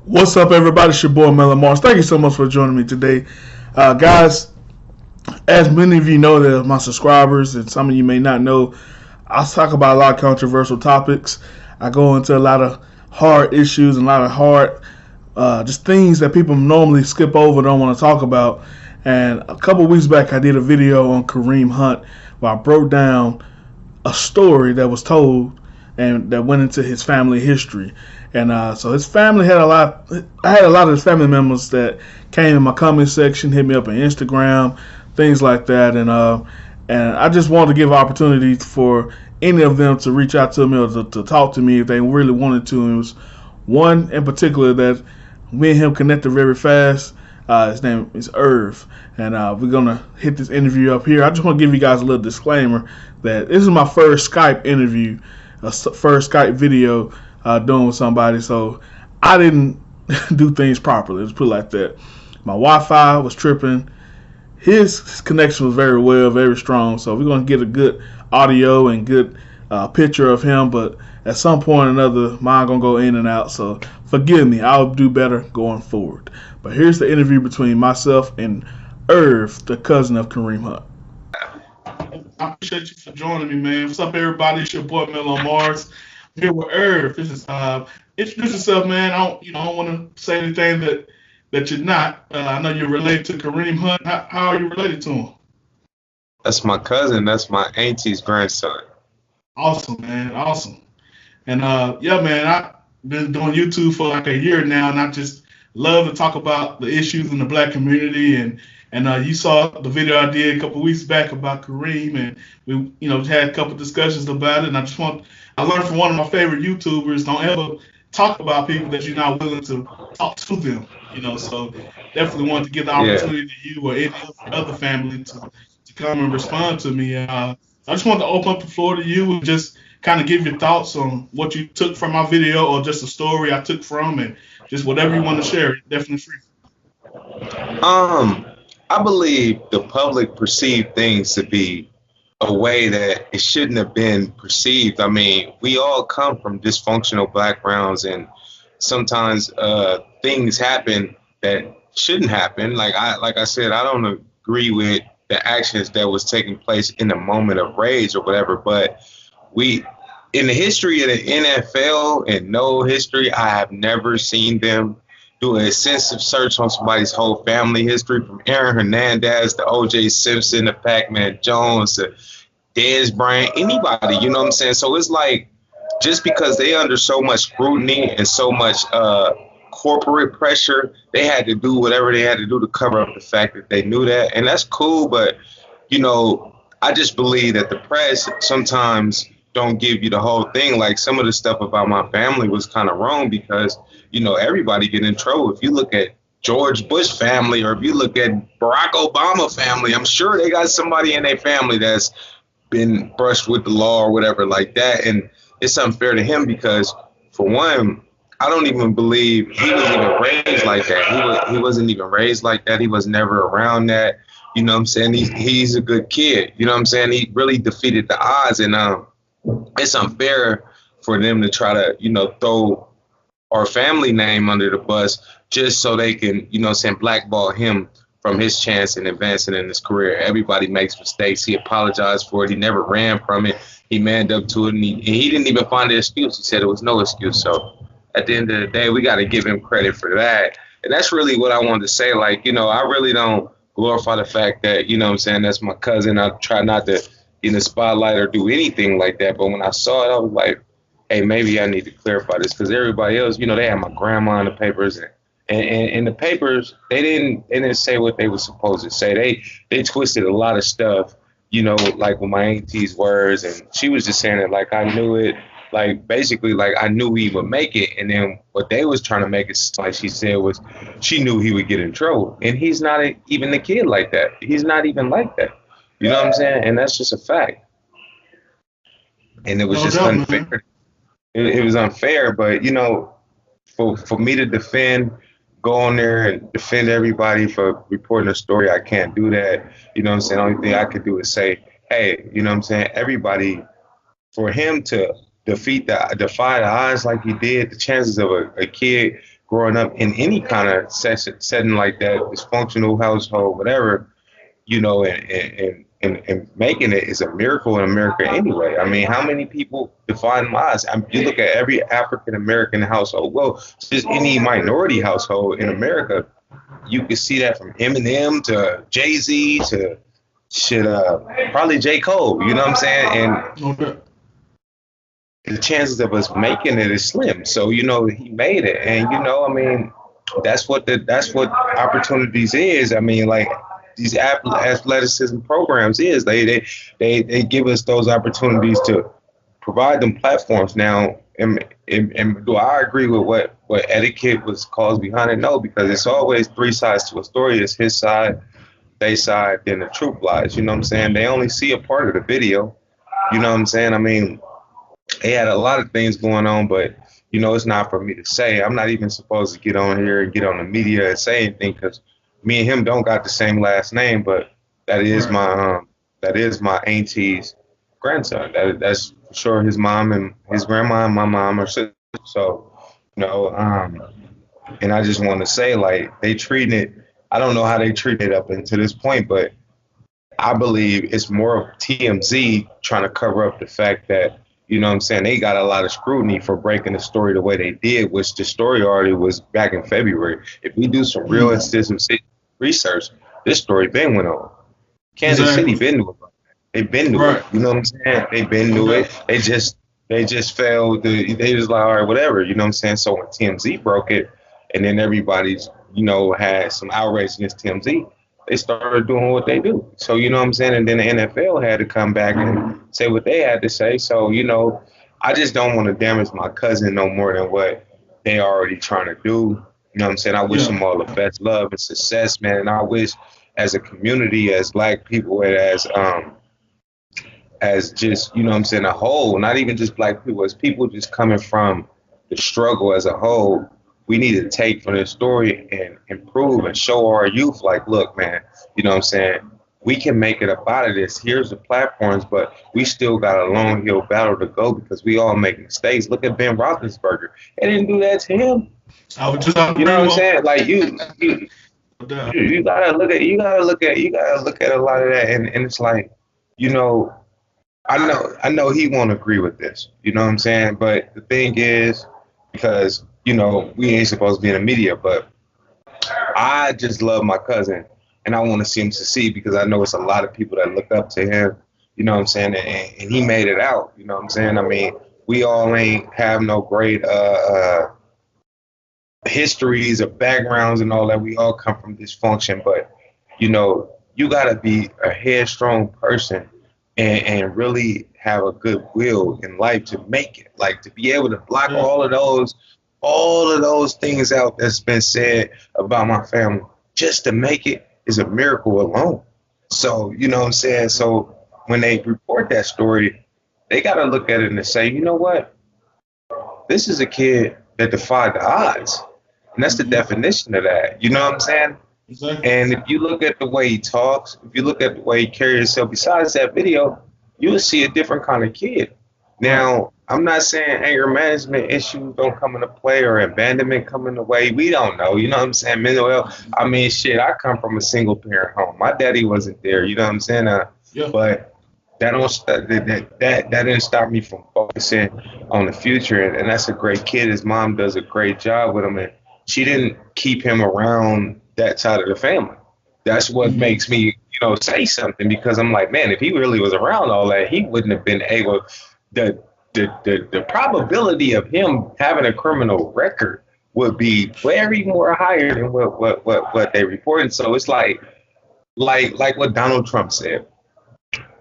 What's up, everybody? It's your boy mel.on.mars. Thank you so much for joining me today. Guys, as many of you know that are my subscribers, and some of you may not know, I talk about a lot of controversial topics. I go into a lot of hard issues and a lot of hard, just things that people normally skip over, don't want to talk about. And a couple weeks back, I did a video on Kareem Hunt where I broke down a story that was told and that went into his family history. And so his family had a lot. I had a lot of his family members that came in my comment section, hit me up on Instagram, things like that. And I just wanted to give opportunity for any of them to reach out to me or to talk to me if they really wanted to. And it was one in particular that me and him connected very fast. His name is Irv, and we're gonna hit this interview up here. I just want to give you guys a little disclaimer that this is my first Skype interview, first Skype video doing with somebody, so I didn't do things properly. Let's put it like that. My Wi-Fi was tripping. His connection was very well, very strong. So we're gonna get a good audio and good picture of him, but at some point or another, mine gonna go in and out. So forgive me. I'll do better going forward. But here's the interview between myself and Irv, the cousin of Kareem Hunt. I appreciate you for joining me, man. What's up, everybody? It's your boy mel.on.mars. I'm here with Irv. This is introduce yourself, man. I don't want to say anything that you're not. I know you're related to Kareem Hunt. How are you related to him? That's my cousin. That's my auntie's grandson. Awesome, man. Awesome. And yeah, man, I've been doing YouTube for like a year now, and I just love to talk about the issues in the black community. And you saw the video I did a couple weeks back about Kareem, and we had a couple discussions about it. And I learned from one of my favorite YouTubers, don't ever talk about people that you're not willing to talk to them. So definitely wanted to give the opportunity to you or any other family to come and respond to me. I just wanted to open up the floor to you and just kind of give your thoughts on what you took from my video or just a story I took from, and just whatever you want to share. Definitely free. I believe the public perceived things to be a way that it shouldn't have been perceived. I mean, we all come from dysfunctional backgrounds, and sometimes things happen that shouldn't happen. Like I said, I don't agree with the actions that was taking place in the moment of rage or whatever, but in the history of the NFL and no history, I have never seen them do an extensive search on somebody's whole family history, from Aaron Hernandez to O.J. Simpson to Pac-Man Jones to Dez Bryant, anybody, you know what I'm saying? So it's like, just because they under so much scrutiny and so much corporate pressure, they had to do whatever they had to do to cover up the fact that they knew that. And that's cool, but, I just believe that the press sometimes don't give you the whole thing. Like, some of the stuff about my family was kind of wrong because, everybody get in trouble. If you look at George Bush family, or if you look at Barack Obama family, I'm sure they got somebody in their family that's been brushed with the law or whatever like that. And it's unfair to him because, for one, I don't even believe he was even raised like that. He wasn't even raised like that. He was never around that. You know what I'm saying? He's a good kid. You know what I'm saying? He really defeated the odds. And it's unfair for them to try to, throw our family name under the bus just so they can, blackball him from his chance in advancing in his career. Everybody makes mistakes. He apologized for it. He never ran from it. He manned up to it, and he didn't even find an excuse. He said it was no excuse. So at the end of the day, we got to give him credit for that. And that's really what I wanted to say. Like, I really don't glorify the fact that, that's my cousin. I try not to in the spotlight or do anything like that. But when I saw it, I was like, hey, maybe I need to clarify this, because everybody else, they had my grandma in the papers, and the papers, they didn't say what they were supposed to say. They twisted a lot of stuff, like with my auntie's words, and she was just saying it like I knew it, like basically like I knew he would make it, and then what they was trying to make it like she said was she knew he would get in trouble, and he's not even a kid like that. He's not even like that. You know what I'm saying? And that's just a fact. And it was just unfair. It was unfair, but, for me to go on there and defend everybody for reporting a story, I can't do that. You know what I'm saying? The only thing I could do is say, hey, everybody, for him to defy the odds like he did, the chances of a kid growing up in any kind of setting like that, dysfunctional household, whatever, you know, and making it is a miracle in America anyway. I mean, how many people define lives? I mean, you look at every African American household, well, just any minority household in America, you can see that from Eminem to Jay-Z to probably J. Cole, you know what I'm saying? And Okay. the chances of us making it is slim. So, you know, he made it. And, you know, I mean, that's what opportunities is. I mean, like these athleticism programs is they give us those opportunities to provide them platforms. Now, and do I agree with what etiquette was caused behind it? No, because it's always three sides to a story. It's his side, they side, then the truth lies. You know what I'm saying? They only see a part of the video. You know what I'm saying? I mean, they had a lot of things going on, but you know, it's not for me to say. I'm not even supposed to get on here and get on the media and say anything because me and him don't got the same last name, but that is Right. my auntie's grandson. That's for sure his mom and his grandma and my mom are sisters. So, you know, and I just want to say like they treat it. I don't know how they treat it up until this point, but I believe it's more of TMZ trying to cover up the fact that, you know what I'm saying, they got a lot of scrutiny for breaking the story the way they did, which the story already was back in February. If we do some real Mm. extensive research, this story been went on. Kansas City Exactly. been knew it. They been knew it. Right. You know what I'm saying? They been knew Okay. it. They just failed. They was like, all right, whatever. You know what I'm saying? So when TMZ broke it, and then everybody's, you know, had some outrage against TMZ, they started doing what they do. So you know what I'm saying? And then the NFL had to come back and say what they had to say. So you know, I just don't want to damage my cousin no more than what they already trying to do. You know what I'm saying? I wish Yeah. them all the best love and success, man. And I wish as a community, as black people, and as just, you know what I'm saying, a whole, not even just black people, as people just coming from the struggle as a whole, we need to take from this story and improve and show our youth, like, look, man, you know what I'm saying? We can make it up out of this. Here's the platforms, but we still got a long hill battle to go because we all make mistakes. Look at Ben Roethlisberger. They didn't do that to him. I was just out You know what I'm there. saying? Like you you gotta look at a lot of that, and it's like, you know, I know he won't agree with this. You know what I'm saying? But the thing is, because you know we ain't supposed to be in the media, but I just love my cousin, and I want to see him succeed because I know it's a lot of people that look up to him. You know what I'm saying? And he made it out. You know what I'm saying? I mean, we all ain't have no great histories or backgrounds and all that. We all come from dysfunction, but you know, you gotta be a headstrong person and really have a good will in life to make it. Like to be able to block Yeah. all of those things out that's been said about my family just to make it is a miracle alone. So, you know what I'm saying? So when they report that story, they gotta look at it and say, you know what? This is a kid that defied the odds. And that's the Hmm. definition of that. You know what I'm saying? Exactly. And if you look at the way he talks, if you look at the way he carries himself, besides that video, you will see a different kind of kid. Right. Now, I'm not saying anger management issues don't come into play or abandonment come into way. We don't know. You know what I'm saying? Mental health. I mean, shit, I come from a single parent home. My daddy wasn't there. You know what I'm saying? Yeah. But that don't that didn't stop me from focusing on the future, and that's a great kid. His mom does a great job with him, and she didn't keep him around that side of the family. That's what Hmm. makes me, you know, say something because I'm like, man, if he really was around all that, he wouldn't have been able. The the probability of him having a criminal record would be very more higher than what they reported. So it's like what Donald Trump said.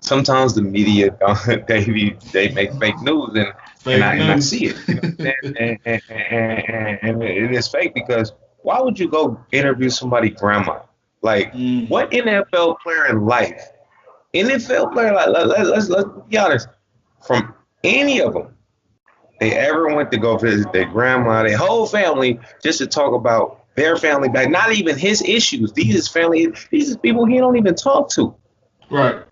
Sometimes the media don't, they make fake news, and Fake I news. see it, you know what I'm saying? And it is fake because why would you go interview somebody grandma? Like Hmm. what NFL player in life, NFL player, like let's be honest, from any of them, they ever went to go visit their grandma, their whole family, just to talk about their family back, not even his issues. These is family, these is people he don't even talk to. Right.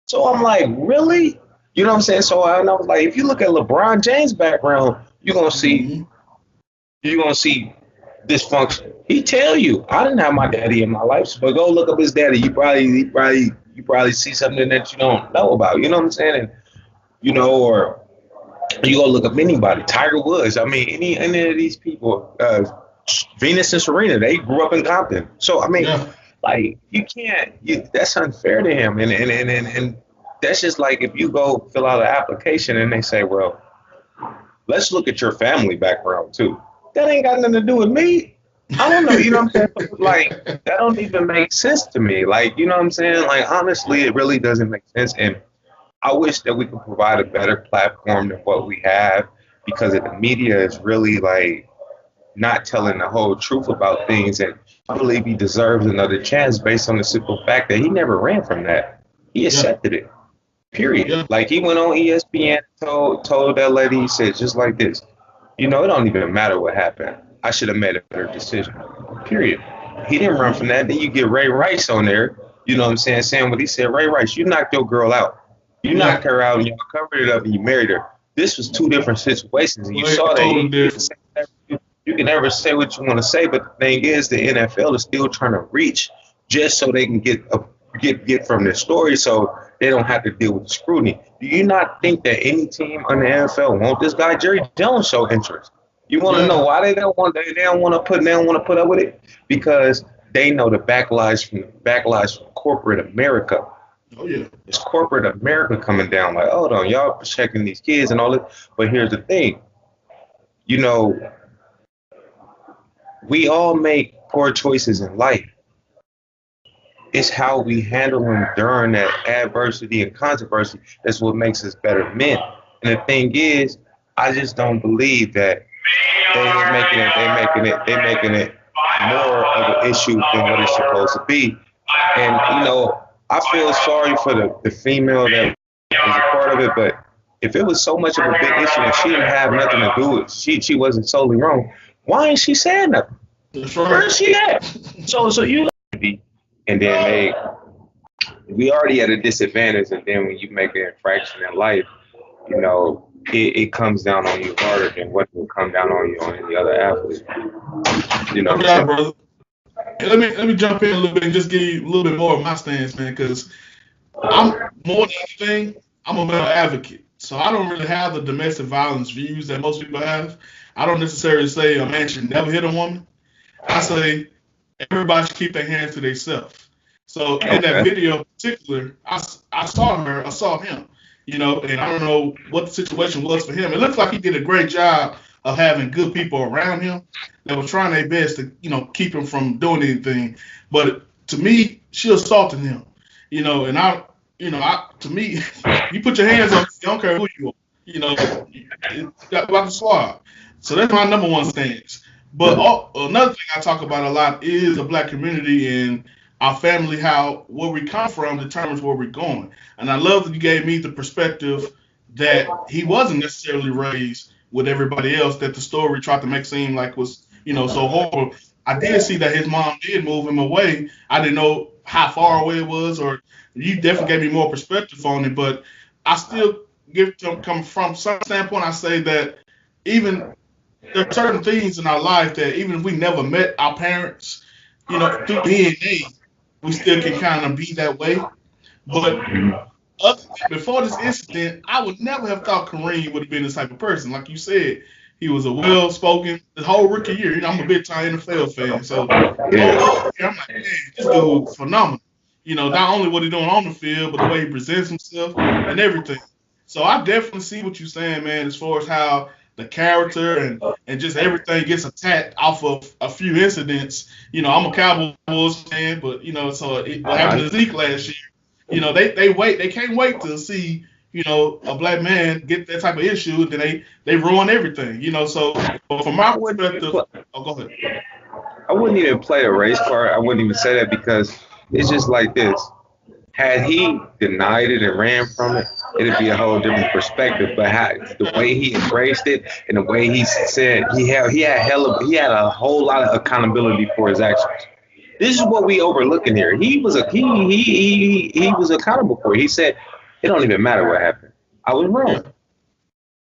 So I'm like, really? You know what I'm saying? So I was like, if you look at LeBron James' background, you're gonna see Hmm. You're gonna see dysfunction. He tell you, I didn't have my daddy in my life, but go look up his daddy. You probably see something that you don't know about. You know what I'm saying? And or you go look up anybody, Tiger Woods. I mean, any of these people, Venus and Serena, they grew up in Compton. So I mean, Yeah. like you can't. That's unfair to him, and that's just like if you go fill out an application and they say, well, let's look at your family background too. That ain't got nothing to do with me. I don't know, you know what I'm saying? Like that don't even make sense to me. Like, you know what I'm saying? Like honestly, it really doesn't make sense. And I wish that we could provide a better platform than what we have because the media is really like not telling the whole truth about things. And I believe he deserves another chance based on the simple fact that he never ran from that. He Yeah. accepted it. Period. Yeah. Like he went on ESPN, told that lady, he said just like this. It don't even matter what happened. I should have made a better decision. Period. He didn't run from that. Then you get Ray Rice on there. You know what I'm saying? Saying what he said. Ray Rice, you knocked your girl out. You Yeah. knocked her out and you covered it up and you married her. This was two different situations, and you saw that. Totally different. You can never say what you want to say, but the thing is, the NFL is still trying to reach just so they can get from their story, so they don't have to deal with the scrutiny. Do you not think that any team in the NFL want this guy Jerry Jones show interest? You want to know Yeah. why they don't want to put up with it because they know the backlash from corporate America. Oh yeah. It's corporate America coming down like, hold on, y'all protecting these kids and all that. But here's the thing, you know, we all make poor choices in life. It's how we handle them during that adversity and controversy that's what makes us better men. And the thing is, I just don't believe that they're making it more of an issue than what it's supposed to be. And I feel sorry for the female that is a part of it, but if it was so much of a big issue and she didn't have nothing to do with it, she wasn't solely wrong, why ain't she saying nothing? That's Where's right. she at? So you and then we already at a disadvantage, and then when you make an infraction in life, it comes down on you harder than what will come down on you on any other athlete. You know No what I'm doubt, saying? brother. And let me jump in a little bit and just give you a little bit more of my stance, man, because I'm more than anything, I'm a male advocate. So I don't really have the domestic violence views that most people have. I don't necessarily say a man should never hit a woman. I say everybody should keep their hands to themselves. So in that Okay. video in particular, I saw her, I saw him, and I don't know what the situation was for him. It looks like he did a great job of having good people around him that were trying their best to, keep him from doing anything. But to me, she assaulted him, and to me, you put your hands on, I don't care who you are, it's about the squad. So that's my number one stance. But another thing I talk about a lot is the black community and our family, how where we come from determines where we're going. And I love that you gave me the perspective that he wasn't necessarily raised with everybody else, that the story tried to make seem like was, so horrible. I did see that his mom did move him away. I didn't know how far away it was, or you definitely gave me more perspective on it. But I still come from some standpoint. I say that even there are certain things in our life that even if we never met our parents, through DNA, we still can kind of be that way. But before this incident, I would never have thought Kareem would have been this type of person. Like you said, he was a well-spoken the whole rookie year. I'm a big time NFL fan, so whole rookie Yeah. year, I'm like, man, this dude phenomenal. Not only what he's doing on the field, but the way he presents himself and everything. So I definitely see what you're saying, man, as far as how the character and just everything gets attacked off of a few incidents. I'm a Cowboys fan, but what happened I, to Zeke last year, they can't wait to see, a black man get that type of issue, then they ruin everything, so but from my I wouldn't even perspective, play, oh, go ahead. I wouldn't even play a race card. I wouldn't even say that because it's just like this. Had he denied it and ran from it, it'd be a whole different perspective. But the way he embraced it and the way he said he had a whole lot of accountability for his actions. This is what we overlooking here. He was accountable for it. He said it don't even matter what happened. I was Yeah. wrong.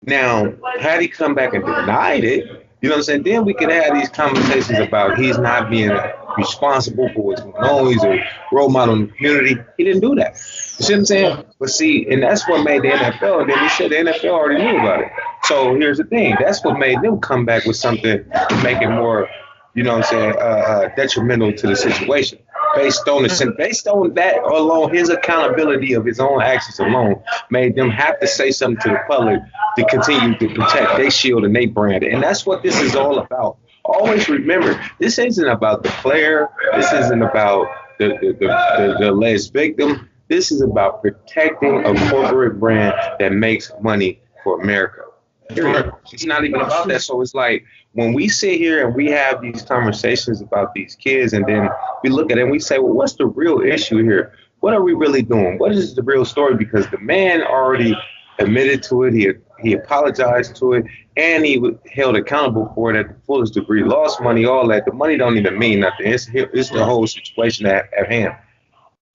Now, had he come back and denied it, You know what I'm saying? Then we can have these conversations about he's not being responsible for what's going on. He's a role model in the community. He didn't do that. You see what I'm saying? Yeah. But see, and that's what made the NFL. And then he said the NFL already knew about it. So here's the thing. That's what made them come back with something to make it more, you know what I'm saying, detrimental to the situation. Based on that alone, his accountability of his own actions alone made them have to say something to the public to continue to protect their shield and their brand. And that's what this is all about. Always remember, this isn't about the player. This isn't about the alleged victim. This is about protecting a corporate brand that makes money for America. Period. It's not even about that. So it's like when we sit here and we have these conversations about these kids, and then we look at it and we say, well, what's the real issue here? What are we really doing? What is the real story? Because the man already admitted to it. He apologized to it, and he was held accountable for it at the fullest degree. Lost money, all that. The money don't even mean nothing. It's the whole situation at hand.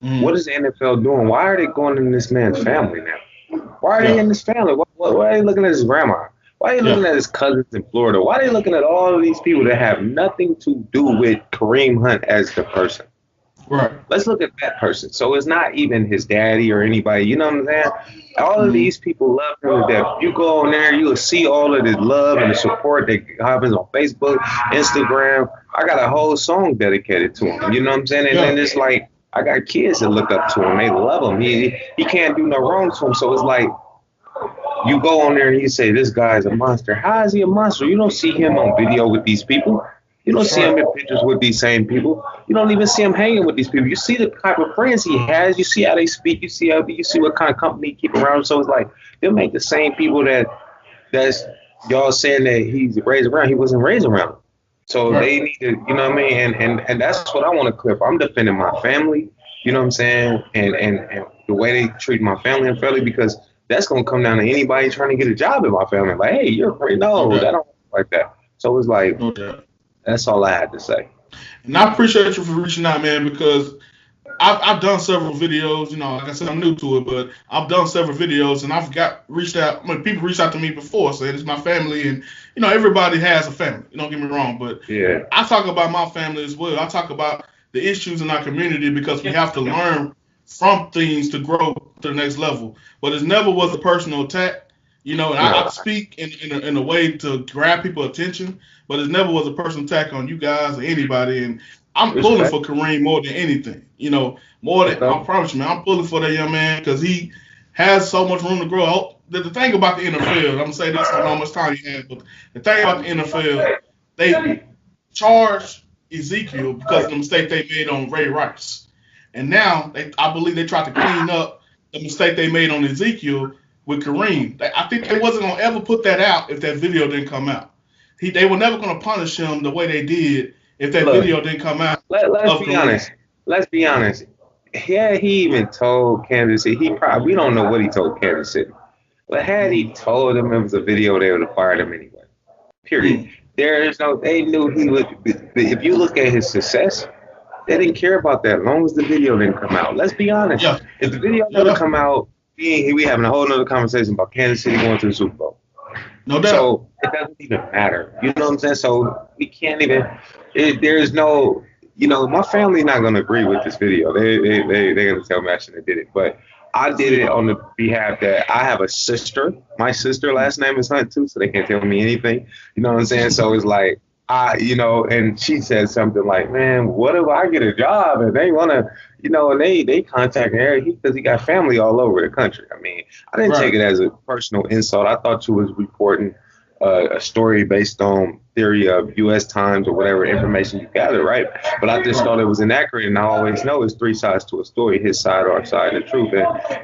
What is the NFL doing? Why are they going in this man's family now? Why are they in his family? Why are they looking at his grandma? Why are they looking at his cousins in Florida? Why are they looking at all of these people that have nothing to do with Kareem Hunt as the person? Right. Let's look at that person. So it's not even his daddy or anybody. You know what I'm saying? All of these people love him to death. You go on there, you'll see all of the love and the support that happens on Facebook, Instagram. I got a whole song dedicated to him. You know what I'm saying? And then it's like I got kids that look up to him. They love him. He can't do no wrong to him. So it's like you go on there and you say this guy's a monster. How is he a monster? You don't see him on video with these people. You don't see him in pictures with these same people. You don't even see him hanging with these people. You see the type of friends he has. You see how they speak. You see what kind of company he keep around. So it's like they'll make the same people that's y'all saying that he's raised around. He wasn't raised around. So they need to, you know what I mean? And that's what I want to clear up. I'm defending my family. You know what I'm saying? And the way they treat my family unfairly, because that's gonna come down to anybody trying to get a job in my family. Like, hey, you're great. No, that don't work like that. So it's like. That's all I had to say. And I appreciate you for reaching out, man, because I've done several videos. You know, like I said, I'm new to it, but I've done several videos, and reached out. I mean, people reached out to me before, saying it's my family, and you know, everybody has a family. You don't get me wrong, but I talk about my family as well. I talk about the issues in our community because we have to learn from things to grow to the next level. But it never was a personal attack. You know, and I speak in a way to grab people's attention, but it never was a personal attack on you guys or anybody. And I'm pulling for Kareem more than anything. You know, more than I promise you, man. I'm pulling for that young man because he has so much room to grow. The thing about the NFL, I'm gonna say this, I don't know how much time you have, but the thing about the NFL, they charged Ezekiel because of the mistake they made on Ray Rice, and now I believe they tried to clean up the mistake they made on Ezekiel with Kareem. I think they wasn't gonna ever put that out if that video didn't come out. They were never gonna punish him the way they did if that video didn't come out. Let's be honest. Let's be honest. Yeah, he even told Kansas City. We don't know what he told Kansas City, but had he told them it was a video, they would have fired him anyway. Period. They knew he would. If you look at his success, they didn't care about that as long as the video didn't come out. Let's be honest. Yeah. If the video never come out, we having a whole nother conversation about Kansas City going to the Super Bowl. No doubt. So it doesn't even matter. You know what I'm saying? So we can't even. There's no. You know, my family's not gonna agree with this video. They're gonna tell me I shouldn't have did it, but I did it on the behalf that I have a sister. My sister last name is Hunt too, so they can't tell me anything. You know what I'm saying? So it's like and she said something like, "Man, what if I get a job and they wanna, and they contact her because he got family all over the country." I mean, I didn't take it as a personal insult. I thought you was reporting a story based on theory of U.S. Times or whatever information you gather, right? But I just thought it was inaccurate, and I always know it's three sides to a story: his side, our side, and the truth.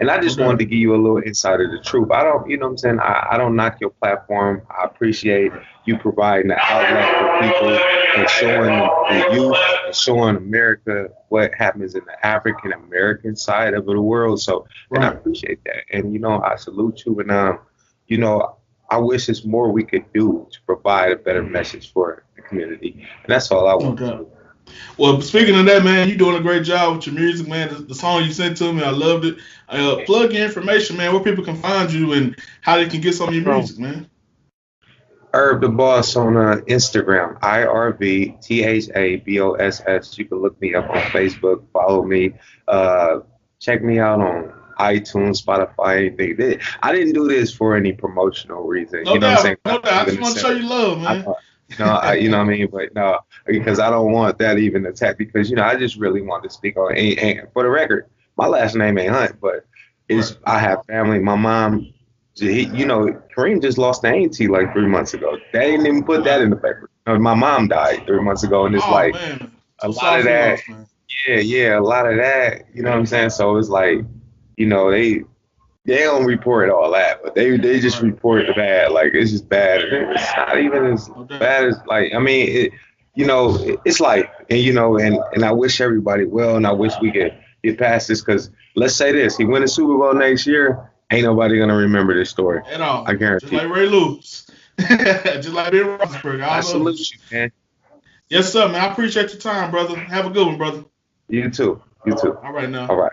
And I just wanted to give you a little insight of the truth. I don't, you know what I'm saying? I don't knock your platform. I appreciate you providing the outlet for people and showing the youth and showing America what happens in the African American side of the world. So, and I appreciate that. And I salute you. And I wish there's more we could do to provide a better message for the community. And that's all I want to do. Well, speaking of that, man, you're doing a great job with your music, man. The song you sent to me, I loved it. Plug your information, man, where people can find you and how they can get some of your music, man. Herb the Boss on Instagram, IRVTHABOSS. You can look me up on Facebook, follow me, check me out on iTunes, Spotify, anything. I didn't do this for any promotional reason. No You know what I'm doubt, saying? no doubt. I just want to show you love, man. You know what I mean? But no, because I don't want that even attack. Because I just really want to speak on. And for the record, my last name ain't Hunt, but Right. I have family. My mom, Kareem just lost the auntie like 3 months ago. They didn't even put that in the paper. My mom died 3 months ago, and it's Oh like man, a so lot sorry of for your that. loss, man. Yeah, a lot of that. You know what I'm saying? So it's like, they don't report all that, but they just Right. report the bad. Like it's just bad. It's not even as No doubt. bad as like. I mean, it's like, and I wish everybody well, and I wish we could get past this because let's say this: he win the Super Bowl next year, ain't nobody gonna remember this story. At all. I Just guarantee. like Ray Lewis. Just like Ben Roethlisberger. I All the salute others. you, man. Yes, sir, man. I appreciate your time, brother. Have a good one, brother. You too. You too. All right now. All right.